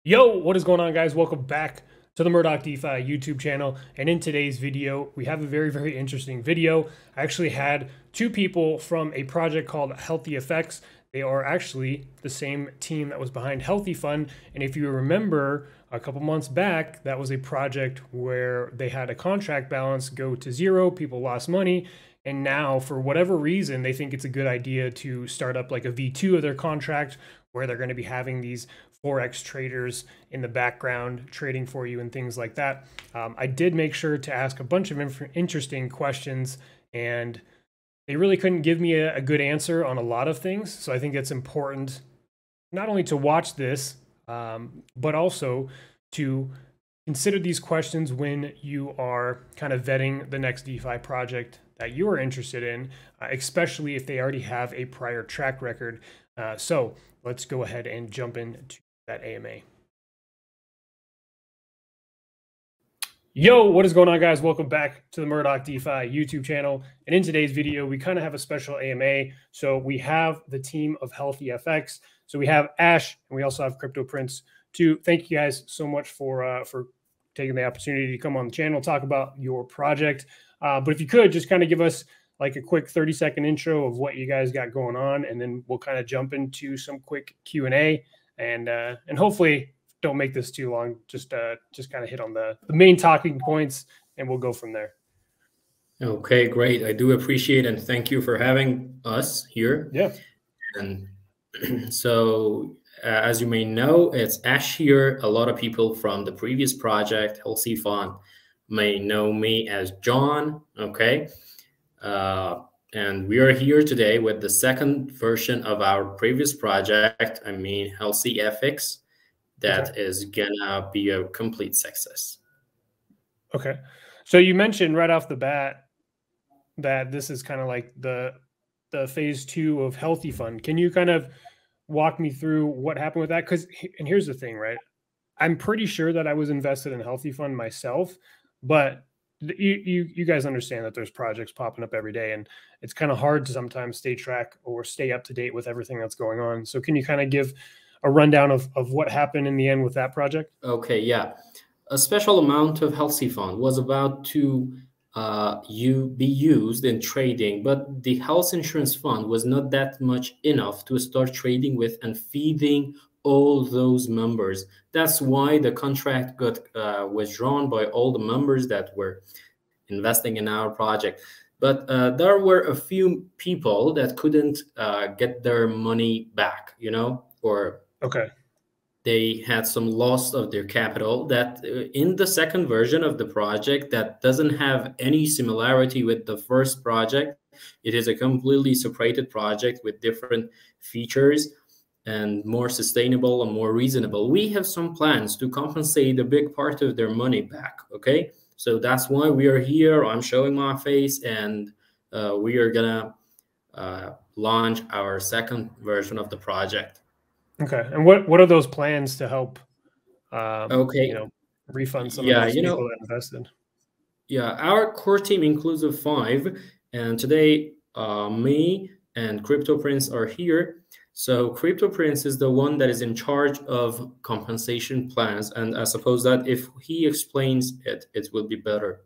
Yo, what is going on, guys? Welcome back to the Murdoch DeFi YouTube channel. And in today's video, we have a very interesting video. I actually had two people from a project called Healthy Effects. They are actually the same team that was behind Healthy Fund. And if you remember a couple months back, that was a project where they had a contract balance go to zero, people lost money. And now, for whatever reason, they think it's a good idea to start up like a V2 of their contract where they're going to be having these Forex traders in the background trading for you and things like that. I did make sure to ask a bunch of interesting questions, and they really couldn't give me a good answer on a lot of things. So I think it's important not only to watch this, but also to consider these questions when you are kind of vetting the next DeFi project that you are interested in, especially if they already have a prior track record. So let's go ahead and jump into that AMA. Yo, what is going on, guys? Welcome back to the Murdoch DeFi YouTube channel. And in today's video, we kind of have a special AMA. So we have the team of Healthy FX. So we have Ash, and we also have Crypto Prince too. Thank you guys so much for taking the opportunity to come on the channel, talk about your project. But if you could just kind of give us like a quick 30-second intro of what you guys got going on, and then we'll kind of jump into some quick Q&A, and hopefully don't make this too long. Just kind of hit on the main talking points, and we'll go from there. Okay, great. I do appreciate and thank you for having us here. Yeah. And so, as you may know, it's Ash here. A lot of people from the previous project, Healthy Fund, may know me as John. Okay. And we are here today with the second version of our previous project. I mean, Healthy FX, that is gonna be a complete success. Okay. So you mentioned right off the bat that this is kind of like the phase 2 of Healthy Fund. Can you kind of walk me through what happened with that? And here's the thing, right? I'm pretty sure that I was invested in Healthy Fund myself, but you guys understand that there's projects popping up every day, and it's kind of hard to sometimes stay track or stay up to date with everything that's going on. So can you kind of give a rundown of what happened in the end with that project? Okay, yeah. A special amount of Healthy Fund was about to be used in trading, but the health insurance fund was not that much enough to start trading with and feeding all those members. That's why the contract got withdrawn by all the members that were investing in our project. But there were a few people that couldn't get their money back, you know, or they had some loss of their capital. That in the second version of the project that doesn't have any similarity with the first project. It is a completely separated project with different features and more sustainable and more reasonable. We have some plans to compensate a big part of their money back, okay? So that's why we are here. I'm showing my face, and we are gonna launch our second version of the project. Okay. And what are those plans to help, okay, refund some of those people that invested? Yeah, our core team includes of 5, and today me and Crypto Prince are here. So Crypto Prince is the one that is in charge of compensation plans, and I suppose that if he explains it, it will be better.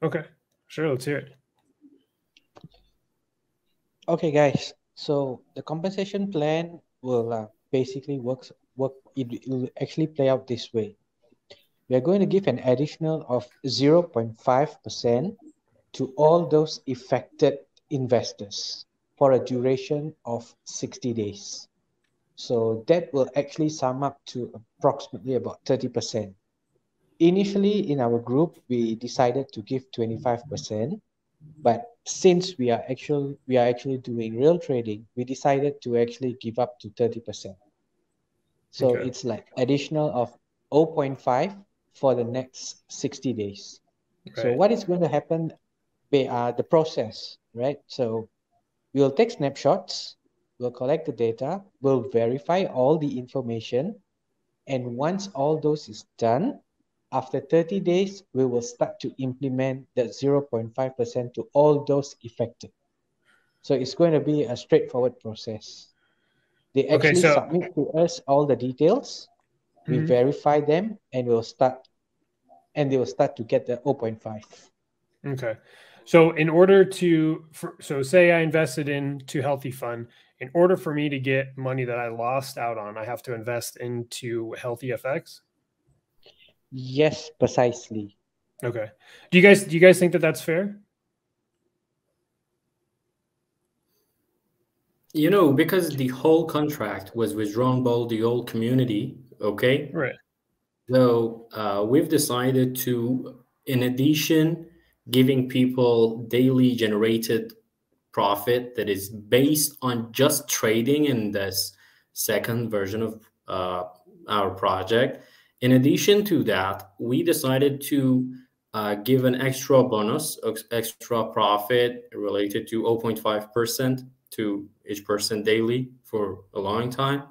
Okay, sure, let's hear it. Okay, guys. So the compensation plan will basically work. It will actually play out this way. We are going to give an additional of 0.5% to all those affected investors for a duration of 60 days. So that will actually sum up to approximately about 30%. Initially in our group, we decided to give 25%, but since we are actually doing real trading, we decided to actually give up to 30%. So it's like additional of 0.5 for the next 60 days. Right. So what is going to happen? The process, right? So we'll take snapshots, we'll collect the data, we'll verify all the information. And once all those is done, after 30 days, we will start to implement that 0.5% to all those affected. So it's going to be a straightforward process. They actually submit to us all the details, we verify them, and they will start to get the 0.5. Okay. So in order to, so say I invested into Healthy Fund, in order for me to get money that I lost out on, I have to invest into Healthy FX. Yes, precisely. Okay. Do you guys think that that's fair? You know, because the whole contract was withdrawn by the whole community, okay? Right. So we've decided to, in addition, giving people daily generated profit that is based on just trading in this second version of our project. In addition to that, we decided to give an extra bonus, extra profit related to 0.5% to each person daily for a long time,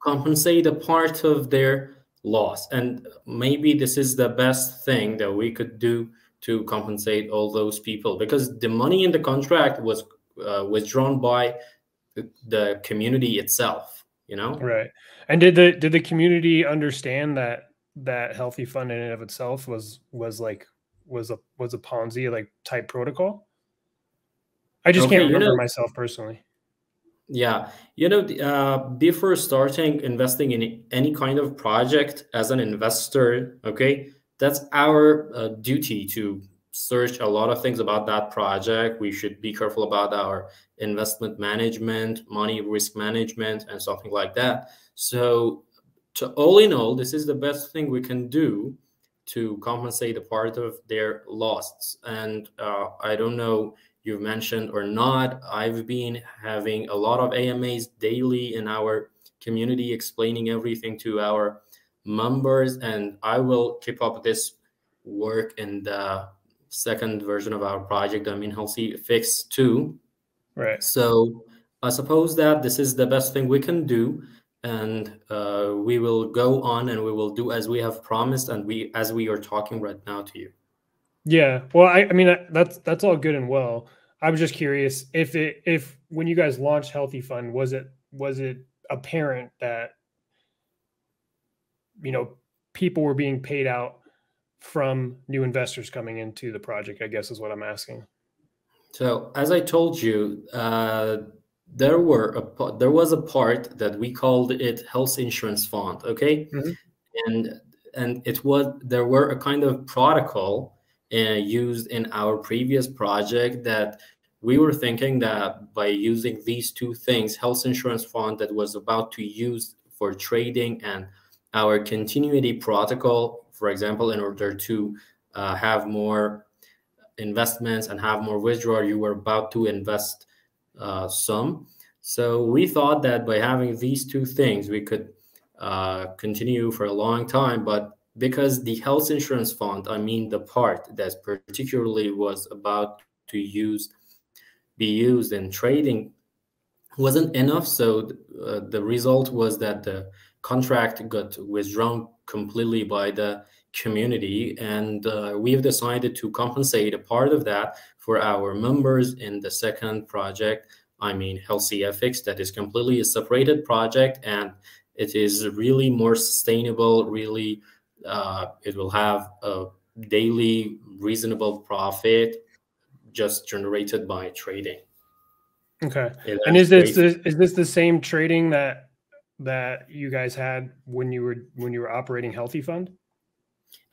compensate a part of their loss. And maybe this is the best thing that we could do to compensate all those people, because the money in the contract was withdrawn by the community itself, you know? Right. And did the community understand that Healthy Fund in and of itself was a Ponzi like type protocol? I just can't remember myself personally. Yeah, you know, before starting investing in any kind of project as an investor, okay, that's our duty to search a lot of things about that project. We should be careful about our investment management, money risk management, and something like that. So, to all in all, this is the best thing we can do to compensate a part of their loss. And I don't know, you've mentioned or not, I've been having a lot of AMAs daily in our community, explaining everything to our members, and I will keep up this work in the second version of our project, I mean Healthy Fix 2. Right. So I suppose that this is the best thing we can do, and we will go on and we will do as we have promised, and as we are talking right now to you. Yeah. Well, I mean that's all good and well. I was just curious if when you guys launched Healthy Fund, was it apparent that people were being paid out from new investors coming into the project, I guess is what I'm asking. So as I told you, there was a part that we called it health insurance fund, okay? And there were a kind of protocol used in our previous project that we were thinking that by using these two things, health insurance fund that was about to use for trading, and our continuity protocol, for example, in order to have more investments and have more withdrawal, you were about to invest some. So we thought that by having these two things, we could continue for a long time. But because the health insurance fund, I mean the part that particularly was about to be used in trading, wasn't enough. So the result was that the contract got withdrawn completely by the community, and we've decided to compensate a part of that for our members in the second project, I mean Healthy FX, that is completely a separated project, and it is really more sustainable. Really, it will have a daily reasonable profit just generated by trading. Okay. And is this the same trading that you guys had when you were operating Healthy Fund?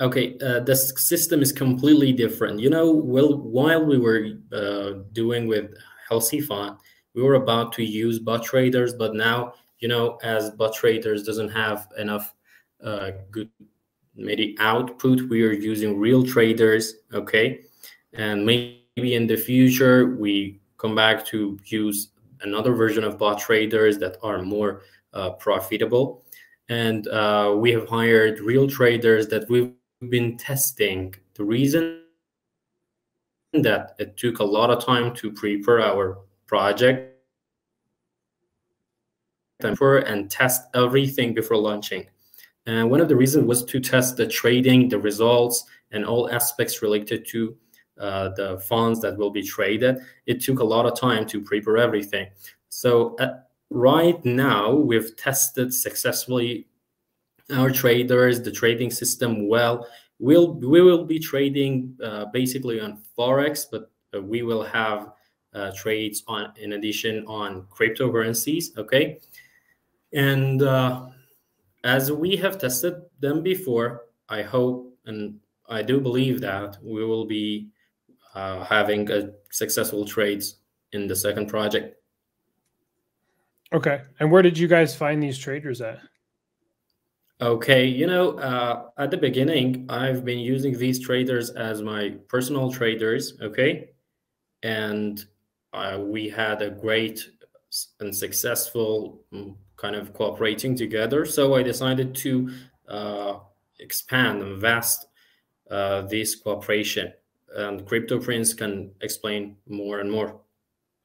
Okay, the system is completely different. You know, while we were doing with Healthy Fund, we were about to use bot traders, but now, you know, as bot traders doesn't have enough good maybe output, we are using real traders. Okay, and maybe in the future we come back to use another version of bot traders that are more profitable. And we have hired real traders that we've been testing. The reason that it took a lot of time to prepare our project and test everything before launching. And one of the reasons was to test the trading, the results, and all aspects related to the funds that will be traded. It took a lot of time to prepare everything. So right now, we've tested successfully our traders, the trading system well. We will be trading basically on Forex, but we will have trades on, in addition, on cryptocurrencies. Okay, and as we have tested them before, I hope and I do believe that we will be having a successful trades in the second project. Okay. And where did you guys find these traders at? Okay, at the beginning, I've been using these traders as my personal traders. Okay, and we had a great and successful kind of cooperating together. So I decided to expand and vast this cooperation, and Crypto Prince can explain more and more.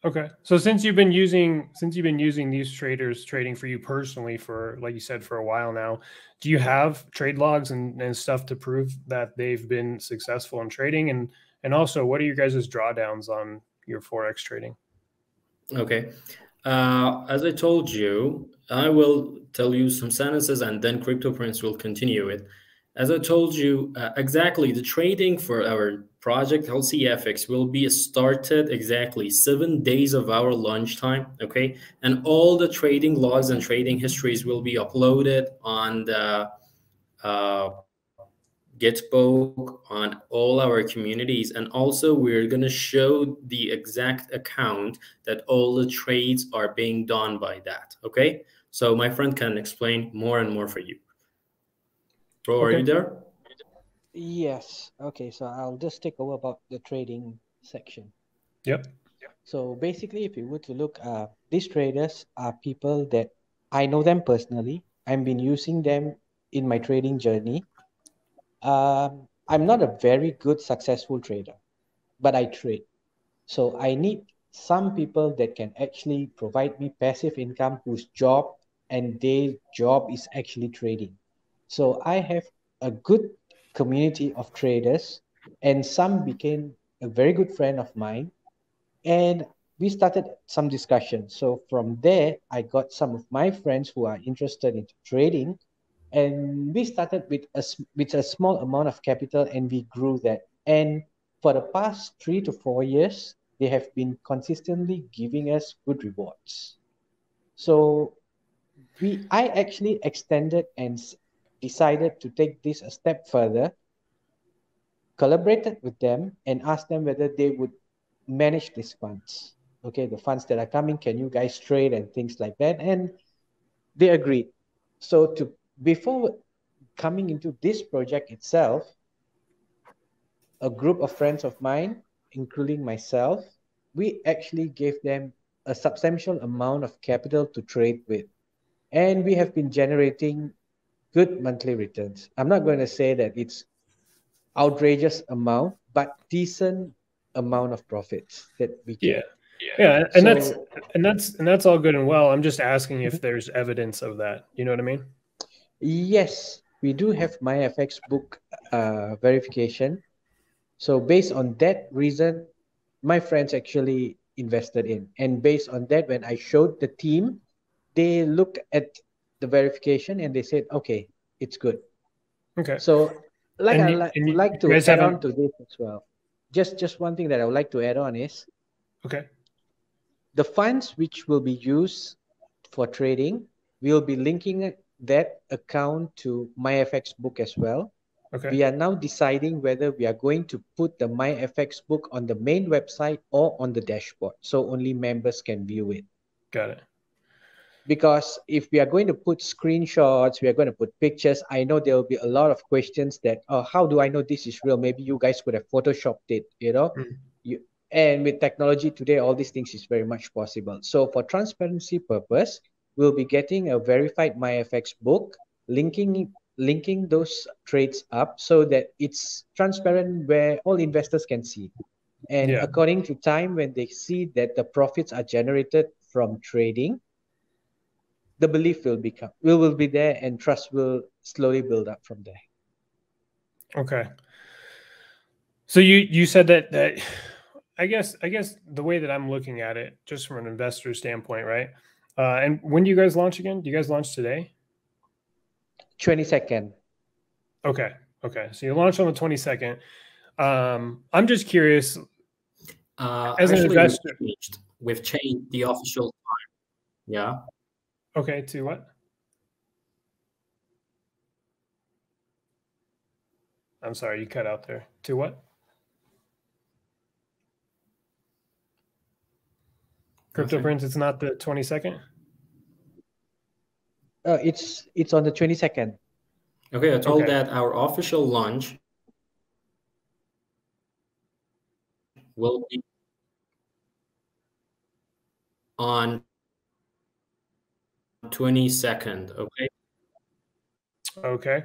Okay. So since you've been using these traders trading for you personally for, like you said, for a while now, do you have trade logs and stuff to prove that they've been successful in trading? And also, what are your guys' drawdowns on your Forex trading? Okay. As I told you, I will tell you some sentences and then Crypto Prince will continue it. As I told you, exactly, the trading for our project LCFX will be started exactly 7 days of our lunchtime. Okay, and all the trading logs and trading histories will be uploaded on the Gitbook, on all our communities, and also we're going to show the exact account that all the trades are being done by that. Okay, so my friend can explain more and more for you. Bro, are you there? Yes. Okay, so I'll just take over about the trading section. Yep. So basically, if you were to look, these traders are people that I know them personally. I've been using them in my trading journey. I'm not a very good successful trader, but I trade. So I need some people that can actually provide me passive income whose job and their job is actually trading. So I have a good community of traders, and some became a very good friend of mine. And we started some discussion. So from there, I got some of my friends who are interested in trading, and we started with a small amount of capital, and we grew that. And for the past 3 to 4 years, they have been consistently giving us good rewards. So I actually extended and decided to take this a step further, collaborated with them, and asked them whether they would manage these funds. Okay, the funds that are coming, can you guys trade and things like that? And they agreed. So before coming into this project itself, a group of friends of mine, including myself, we actually gave them a substantial amount of capital to trade with. And we have been generating good monthly returns. I'm not going to say that it's outrageous amount, but decent amount of profits that we get. Yeah. Yeah. And So that's all good and well. I'm just asking if there's evidence of that. You know what I mean? yes, we do have MyFX book verification. So based on that reason, my friends actually invested in. And based on that, when I showed the team, they looked at the verification and they said, okay, it's good. Okay. So like And would like you to guys add haven't. on to this as well. Just one thing that I would like to add on is Okay. the funds which will be used for trading, we'll be linking that account to MyFX book as well. Okay. We are now deciding whether we are going to put the MyFX book on the main website or on the dashboard, so only members can view it. Got it. Because if we are going to put screenshots, we are going to put pictures, I know there will be a lot of questions that, oh, how do I know this is real? Maybe you guys could have photoshopped it, you, and with technology today, all these things is very much possible. So for transparency purpose, we'll be getting a verified MyFX book, linking those trades up so that it's transparent where all investors can see. And Yeah. according to time, when they see that the profits are generated from trading, the belief will be there, and trust will slowly build up from there. Okay. So you said that I guess the way that I'm looking at it, just from an investor standpoint, right? And when do you guys launch again? Do you guys launch today? 22nd. Okay. Okay. So you launched on the 22nd. I'm just curious, as an Actually, investor. we've changed the official time. Yeah. Okay. To what? I'm sorry, you cut out there. To what? Crypto Nothing. Prince, it's not the 22nd? It's on the 22nd. Okay, I told Okay. that our official launch will be on 22nd. Okay. Okay.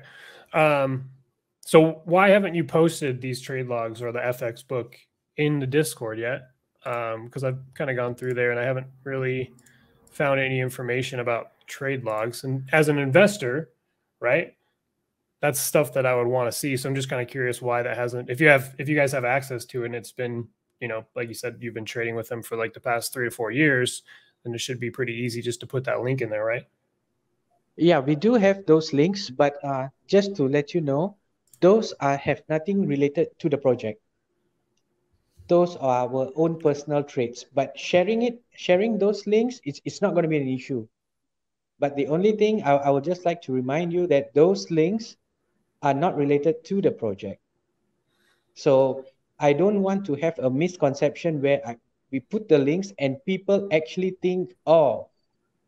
So why haven't you posted these trade logs or the FX book in the Discord yet? Because I've kind of gone through there and I haven't really found any information about trade logs. And as an investor, right, that's stuff that I would want to see. So I'm just kind of curious why that hasn't. If you guys have access to it, and it's been, like you said, you've been trading with them for like the past 3 to 4 years, then it should be pretty easy just to put that link in there, right? Yeah, we do have those links, but just to let you know, those have nothing related to the project. Those are our own personal trades. But sharing those links, it's not going to be an issue. But the only thing I would just like to remind you that those links are not related to the project. So I don't want to have a misconception where we put the links and people actually think, oh,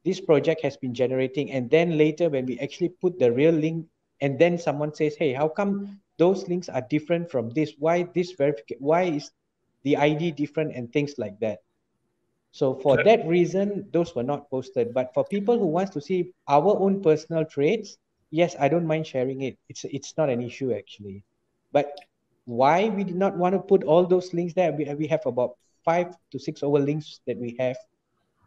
this project has been generating. And then later when we actually put the real link and then someone says, hey, how come those links are different from this? Why this verification? Why is the ID different and things like that? So for that reason, those were not posted. But for people who wants to see our own personal trades, yes, I don't mind sharing it. It's not an issue actually. But why we did not want to put all those links there? We have about 5 to 6 over links that we have.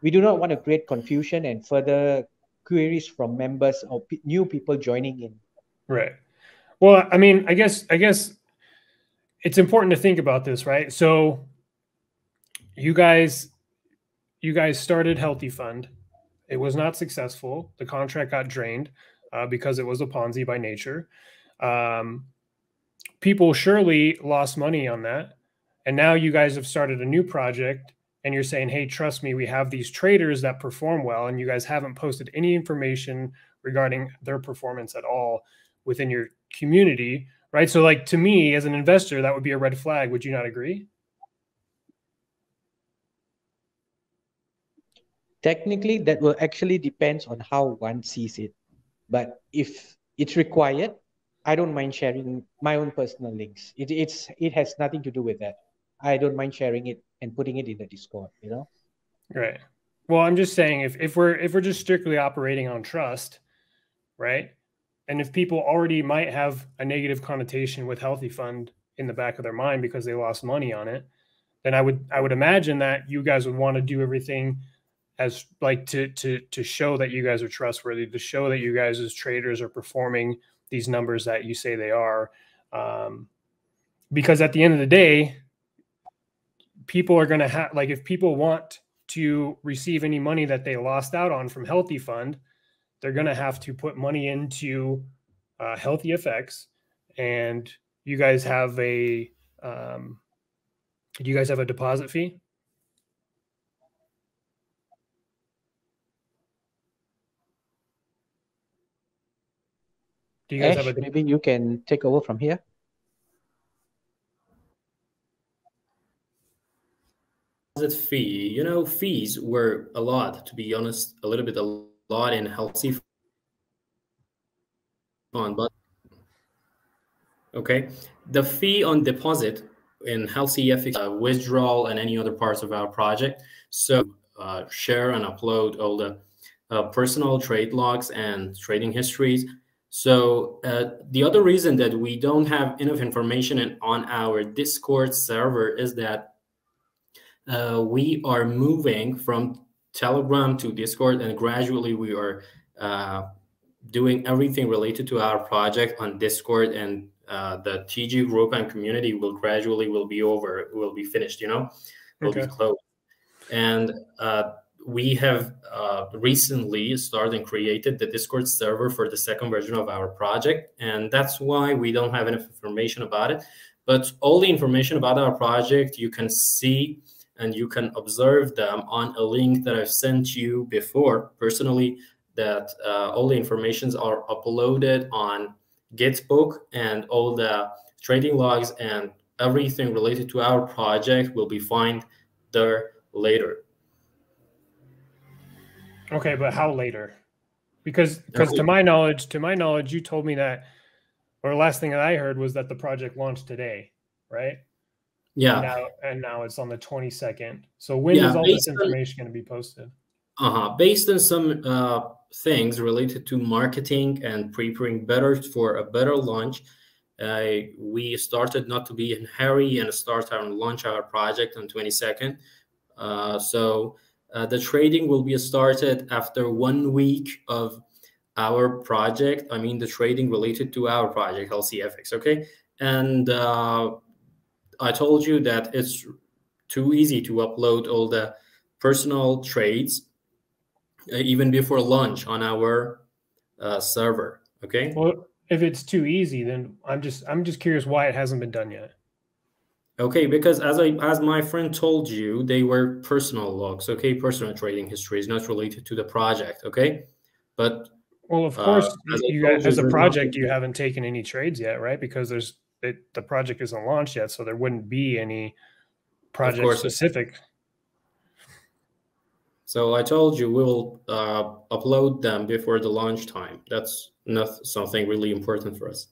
We do not want to create confusion and further queries from members or new people joining in. Right. Well, I mean, I guess it's important to think about this, right? So you guys started Healthy Fund. It was not successful. The contract got drained because it was a Ponzi by nature. People surely lost money on that. And now you guys have started a new project and you're saying, hey, trust me, we have these traders that perform well. And you guys haven't posted any information regarding their performance at all within your community, right? So, like, to me, as an investor, that would be a red flag. Would you not agree? Technically, that will actually depends on how one sees it. But if it's required, I don't mind sharing my own personal links. It has nothing to do with that. I don't mind sharing it and putting it in the Discord, you know? Right. Well, I'm just saying if we're just strictly operating on trust, right? And if people already might have a negative connotation with Healthy Fund in the back of their mind because they lost money on it, then I would imagine that you guys would want to do everything as like to show that you guys are trustworthy, to show that you guys as traders are performing these numbers that you say they are. Because at the end of the day, people are going to have, like, if people want to receive any money that they lost out on from Healthy Fund, they're going to have to put money into Healthy FX. And you guys have a do you guys have a deposit fee? Do you guys have Ash, a maybe you can take over from here. Deposit fee, fees were a lot, to be honest, a little bit a lot in Healthy Fund, but okay. The fee on deposit in Healthy FX, withdrawal, and any other parts of our project. So share and upload all the personal trade logs and trading histories. So the other reason that we don't have enough information on our Discord server is that we are moving from Telegram to Discord, and gradually we are doing everything related to our project on Discord, and the TG group and community will gradually will be finished, will Okay. be closed. And we have recently started and created the Discord server for the second version of our project, and that's why we don't have enough information about it. But all the information about our project you can see and you can observe them on a link that I've sent you before personally, that all the informations are uploaded on Gitbook, and all the trading logs and everything related to our project will be found there later. Okay, but how later? Because Okay. to my knowledge, you told me that, or last thing that I heard was that the project launched today, right? Yeah. And now it's on the 22nd. So when Yeah, is all this information going to be posted? Based on some things related to marketing and preparing better for a better launch, we started not to be in a hurry and start and launch our project on 22nd. So the trading will be started after 1 week of our project. I mean, the trading related to our project, LCFX, okay? And I told you that it's too easy to upload all the personal trades even before launch on our server, okay? Well, if it's too easy, then I'm just curious why it hasn't been done yet. Okay, because as my friend told you, they were personal logs, okay? Personal trading histories, not related to the project, okay? But well, of course, as I you told you, as a there's project, nothing. you haven't taken any trades yet, right? Because the project isn't launched yet, so there wouldn't be any Of project course. specific. So I told you we'll upload them before the launch time. That's not something really important for us.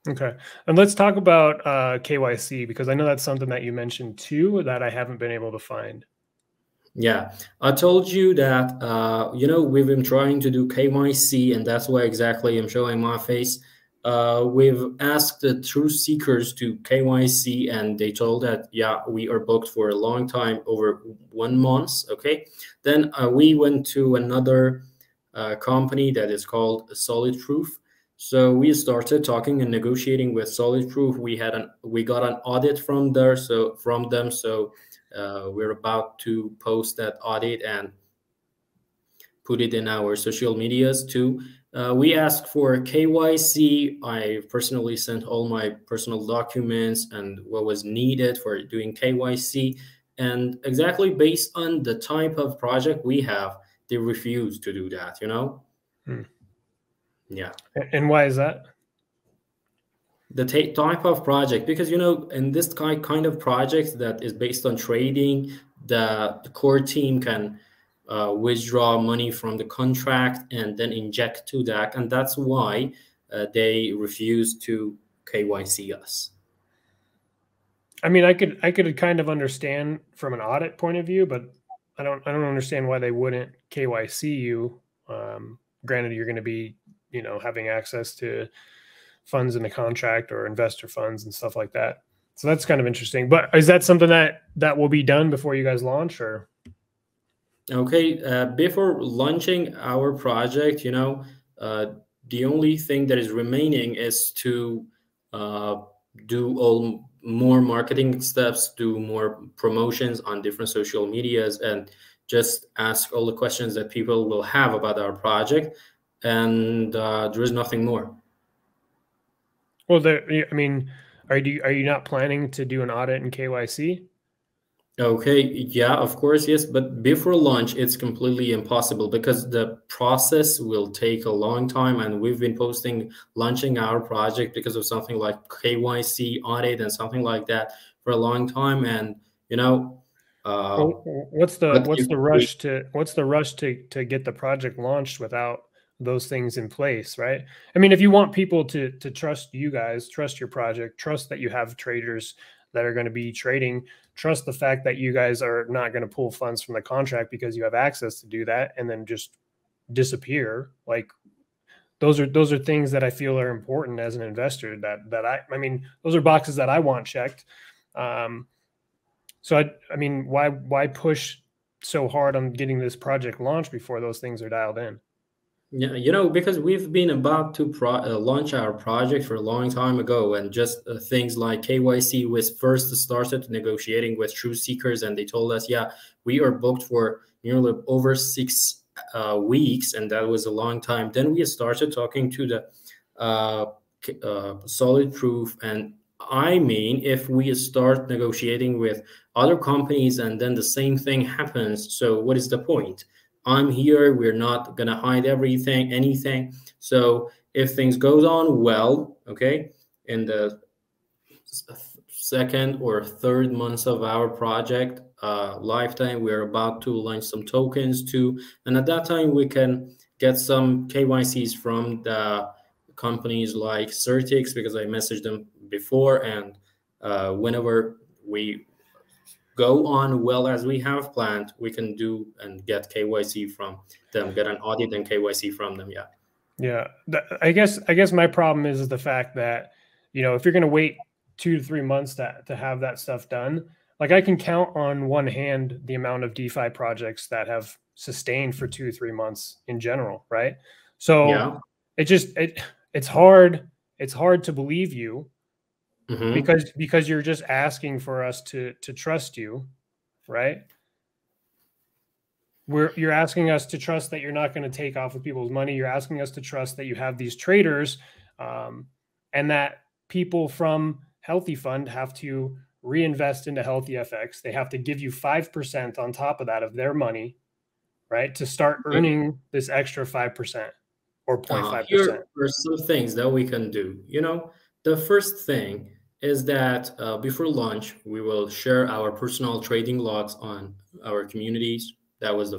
Okay. And let's talk about KYC, because I know that's something that you mentioned too that I haven't been able to find. Yeah, I told you that, we've been trying to do KYC, and that's why exactly I'm showing my face. We've asked the truth seekers to KYC, and they told that, yeah, we are booked for a long time, over 1 month, okay? Then we went to another company that is called Solid Proof. So we started talking and negotiating with Solid Proof. We got an audit from them. So we're about to post that audit and put it in our social medias too. We asked for KYC. I personally sent all my personal documents and what was needed for doing KYC. And exactly based on the type of project we have, they refused to do that, Yeah. And why is that? The type of project, because in this kind of project that is based on trading, the core team can withdraw money from the contract and then inject to that, and that's why they refuse to KYC us. I mean, I could kind of understand from an audit point of view, but I don't understand why they wouldn't KYC you. Granted, you're going to be having access to funds in the contract or investor funds and stuff like that. So that's kind of interesting. But is that something that will be done before you guys launch, or? Okay, before launching our project, the only thing that is remaining is to do all more marketing steps, do more promotions on different social medias, and just ask all the questions that people will have about our project. And there is nothing more. Well, I mean, are you not planning to do an audit in KYC? Okay, yeah, of course, yes. But before launch, it's completely impossible because the process will take a long time. And we've been launching our project because of something like KYC audit and something like that for a long time. And, what's the rush to get the project launched without those things in place, right? I mean, if you want people to trust you guys, trust your project, trust that you have traders that are going to be trading, trust the fact that you guys are not going to pull funds from the contract because you have access to do that and then just disappear. Like those are things that I feel are important as an investor, that I mean, those are boxes that I want checked. So I mean, why push so hard on getting this project launched before those things are dialed in? Yeah, because we've been about to launch our project for a long time ago, and just things like KYC was first started negotiating with truth seekers, and they told us, yeah, we are booked for nearly over 6 weeks, and that was a long time. Then we started talking to the uh, solid proof, and I mean, if we start negotiating with other companies and then the same thing happens, so what is the point? I'm here. We're not gonna hide anything. So if things goes on well, okay, in the second or third months of our project lifetime, we're about to launch some tokens too, and at that time we can get some KYCs from the companies like Certix, because I messaged them before, and whenever we go on well as we have planned, we can do and get KYC from them, get an audit and KYC from them. Yeah. Yeah. I guess my problem is the fact that, if you're going to wait 2 to 3 months to have that stuff done, like I can count on one hand the amount of DeFi projects that have sustained for 2 to 3 months in general. Right. So Yeah. it's hard. It's hard to believe you Mm-hmm. because you're just asking for us to trust you, right? You're asking us to trust that you're not going to take off with people's money. You're asking us to trust that you have these traders, and that people from Healthy Fund have to reinvest into Healthy FX. They have to give you 5% on top of that of their money, right, to start earning this extra 5% or 0.5%. Here are some things that we can do. The first thing is that before launch, we will share our personal trading logs on our communities. That is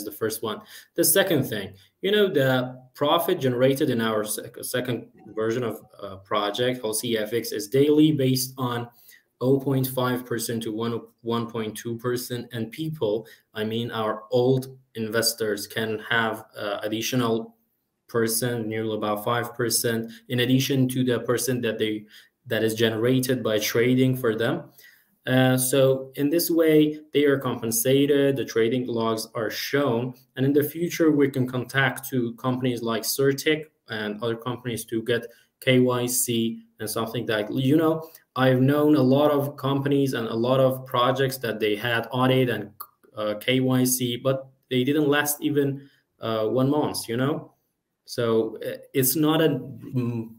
the first one. The second thing, the profit generated in our second version of project, LCFX, is daily based on 0.5% to 1.2%, and people, I mean our old investors, can have additional percent, nearly about 5%, in addition to the percent that is generated by trading for them. So in this way, they are compensated, the trading logs are shown, and in the future, we can contact to companies like Certic and other companies to get KYC and something like, I've known a lot of companies and a lot of projects that they had audit and KYC, but they didn't last even 1 month, So it's not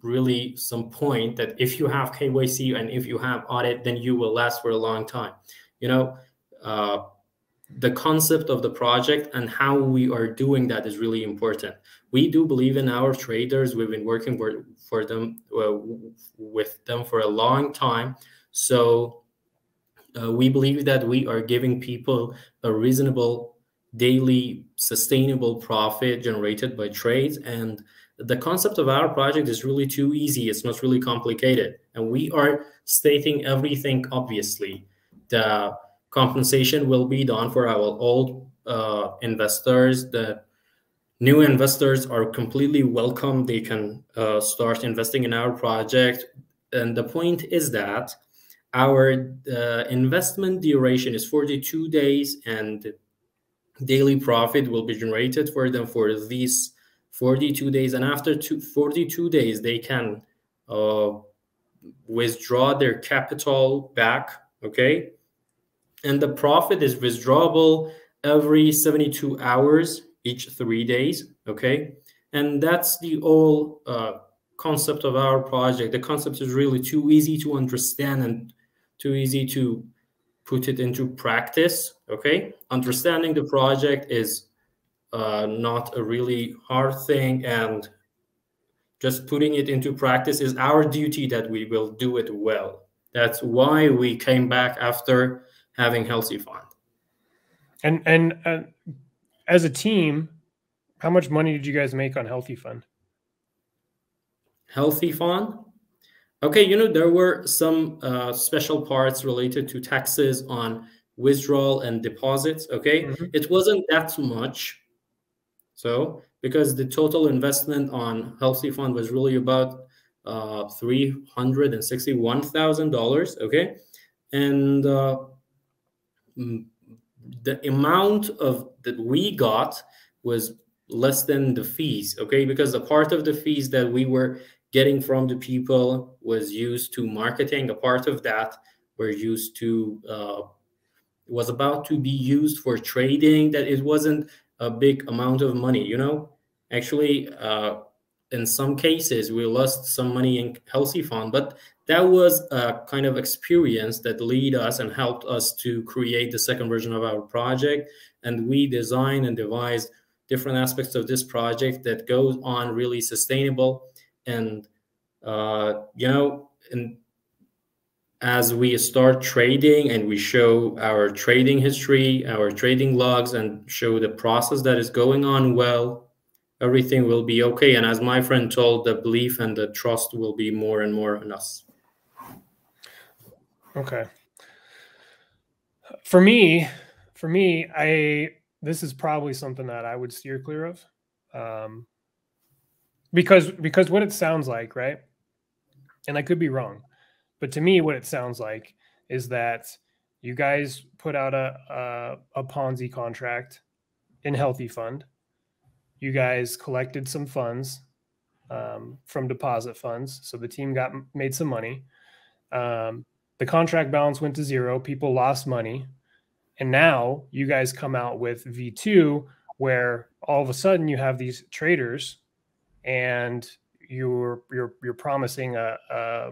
really some point that if you have KYC and if you have audit, then you will last for a long time. The concept of the project and how we are doing that is really important. We do believe in our traders. We've been working for them with them for a long time. So we believe that we are giving people a reasonable daily sustainable profit generated by trades, and the concept of our project is really too easy. It's not really complicated, and we are stating everything obviously. The compensation will be done for our old investors. The new investors are completely welcome. They can start investing in our project, and the point is that our investment duration is 42 days, and daily profit will be generated for them for these 42 days, and after 42 days they can withdraw their capital back, okay, and the profit is withdrawable every 72 hours each 3 days, okay, and that's the whole concept of our project. The concept is really too easy to understand and too easy to put it into practice, okay? Understanding the project is not a really hard thing, and just putting it into practice is our duty, that we will do it well. That's why we came back after having Healthy Fund. And as a team, how much money did you guys make on Healthy Fund? Healthy Fund? Okay, there were some special parts related to taxes on withdrawal and deposits, okay? Mm-hmm. It wasn't that much. So, because the total investment on Healthy Fund was really about $361,000, okay? And the amount of that we got was less than the fees, okay? Because a part of the fees that we were getting from the people was used to marketing. A part of that were used to was about to be used for trading. That it wasn't a big amount of money, you know. Actually, in some cases, we lost some money in Healthy Fund, but that was a kind of experience that led us and helped us to create the second version of our project. And we designed and devised different aspects of this project that goes on really sustainable. And you know, and as we start trading and we show our trading history, our trading logs, and show the process that is going on well, everything will be okay. And as my friend told, the belief and the trust will be more and more in us. Okay. For me, this is probably something that I would steer clear of, because what it sounds like, right? And I could be wrong, but to me, what it sounds like is that you guys put out a Ponzi contract in Healthy Fund. You guys collected some funds from deposit funds, so the team made some money. The contract balance went to zero. People lost money. And now you guys come out with V2, where all of a sudden you have these traders, and you're promising a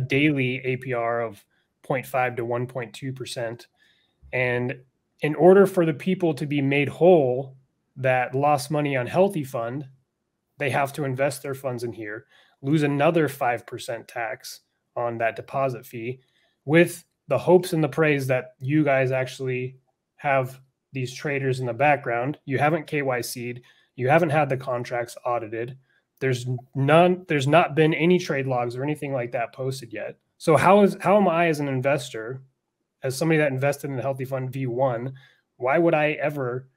daily APR of 0.5 to 1.2%. And in order for the people to be made whole that lost money on Healthy Fund, they have to invest their funds in here, lose another 5% tax on that deposit fee, with the hopes and the praise that you guys actually have these traders in the background. You haven't KYC'd, you haven't had the contracts audited. There's not been any trade logs or anything like that posted yet. So how am I, as an investor, as somebody that invested in the Healthy Fund V1, why would I ever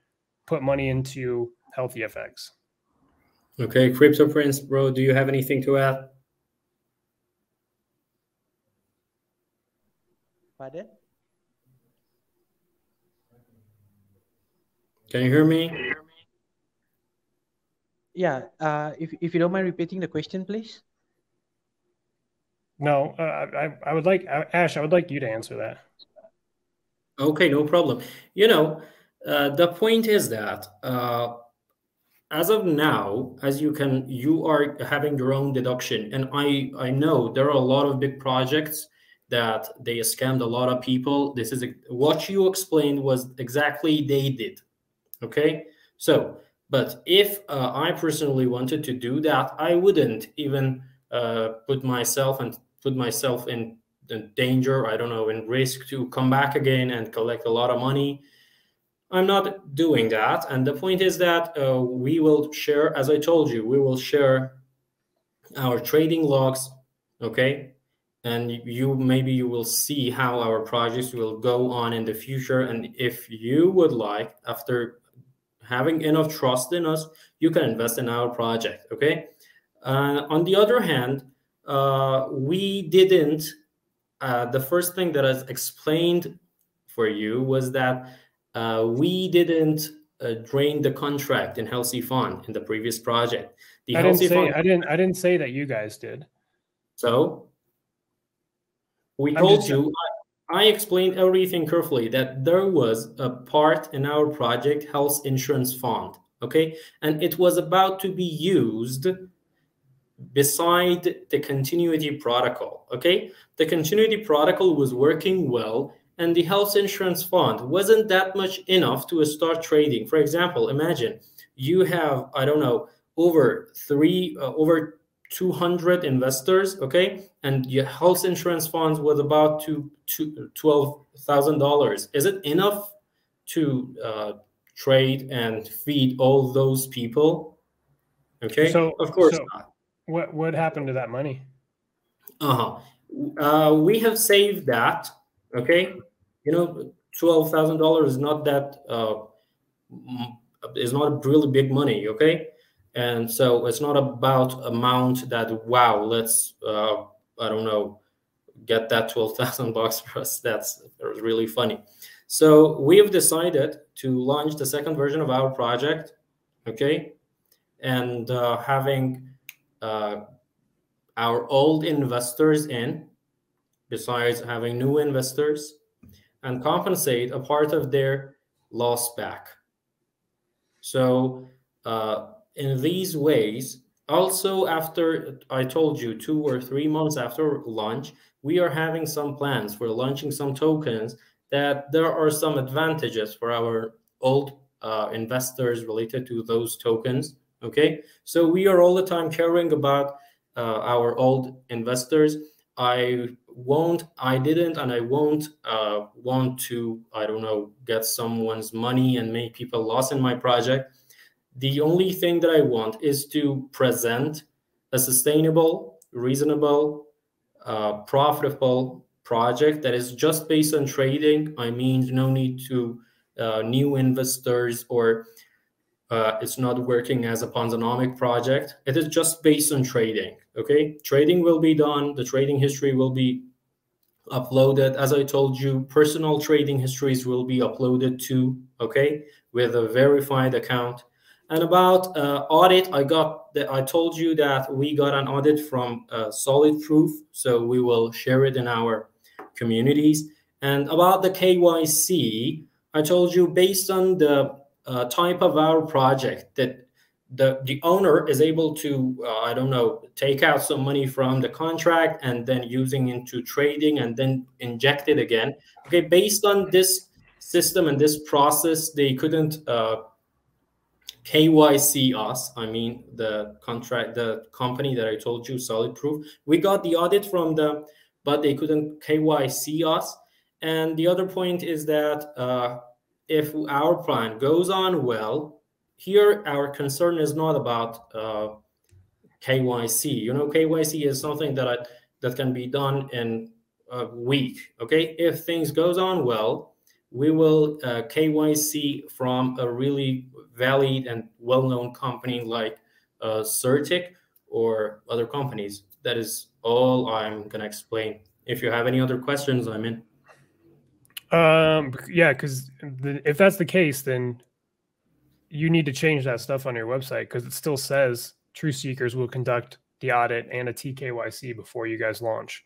put money into Healthy FX? Okay, Crypto Prince, bro, do you have anything to add? Pardon? Can you hear me? Yeah, if you don't mind repeating the question, please. No, I would like, Ash, I would like you to answer that. Okay, no problem. You know, the point is that as of now, as you are having your own deduction, and I know there are a lot of big projects that they scammed a lot of people. This is what you explained was exactly they did. Okay, so but if I personally wanted to do that, I wouldn't even put myself in danger, I don't know, in risk to come back again and collect a lot of money. I'm not doing that. And the point is that we will share, as I told you, we will share our trading logs, okay? And maybe you will see how our projects will go on in the future. And if you would like, after having enough trust in us, you can invest in our project, okay? On the other hand, we didn't, the first thing that I explained for you was that we didn't drain the contract in Healthy Fund in the previous project. I didn't say that you guys did. So we told you, I explained everything carefully, that there was a part in our project, Health Insurance Fund, okay? And it was about to be used beside the continuity protocol, okay? The continuity protocol was working well, and the health insurance fund wasn't that much enough to start trading. For example, imagine you have, I don't know, over 200 investors, okay? And your health insurance funds was about to $12,000. Is it enough to trade and feed all those people? Okay, so of course not. What happened to that money? We have saved that, okay? You know, $12,000 is not that is not really big money, okay? And so it's not about amount that, wow, let's I don't know, get that $12,000 for us. That's really funny. So we have decided to launch the second version of our project, okay, and having our old investors in, besides having new investors, and compensate a part of their loss back. So in these ways, also after I told you 2 or 3 months after launch, we are having some plans for launching some tokens that there are some advantages for our old investors related to those tokens. Okay, so we are all the time caring about our old investors. I didn't, and I won't want to, I don't know, get someone's money and make people lost in my project. The only thing that I want is to present a sustainable, reasonable, profitable project that is just based on trading. I mean, no need to new investors, or it's not working as a Ponzonomic project. It is just based on trading. Okay, trading will be done. The trading history will be uploaded. As I told you, personal trading histories will be uploaded too. Okay, with a verified account. And about audit, I told you that we got an audit from Solid Proof, so we will share it in our communities. And about the KYC, I told you based on the type of our project that the owner is able to I don't know, take out some money from the contract and then using into trading and then inject it again. Okay, based on this system and this process, they couldn't KYC us. I mean, the company that I told you, Solid Proof. We got the audit from them, but they couldn't KYC us. And the other point is that if our plan goes on well, here our concern is not about KYC. You know, KYC is something that can be done in a week. Okay, if things goes on well, we will KYC from a really valid and well-known company like Certic or other companies. That is all I'm gonna explain. If you have any other questions, I'm in. Yeah, because if that's the case, then you need to change that stuff on your website, because it still says True Seekers will conduct the audit and a TKYC before you guys launch.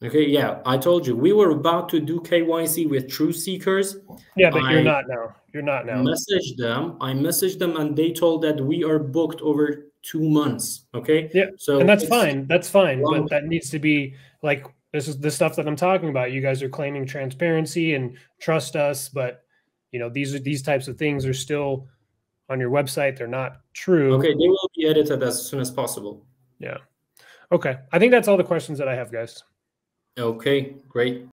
Okay, yeah, I told you we were about to do KYC with True Seekers. Yeah, but you're not now. You're not now. I messaged them and they told that we are booked over 2 months. Okay. Yeah. So and that's fine. That's fine. But that needs to be like, this is the stuff that I'm talking about. You guys are claiming transparency and trust us, but you know, these types of things are still on your website. They're not true. Okay, they will be edited as soon as possible. Yeah. Okay. I think that's all the questions that I have, guys. Okay, great.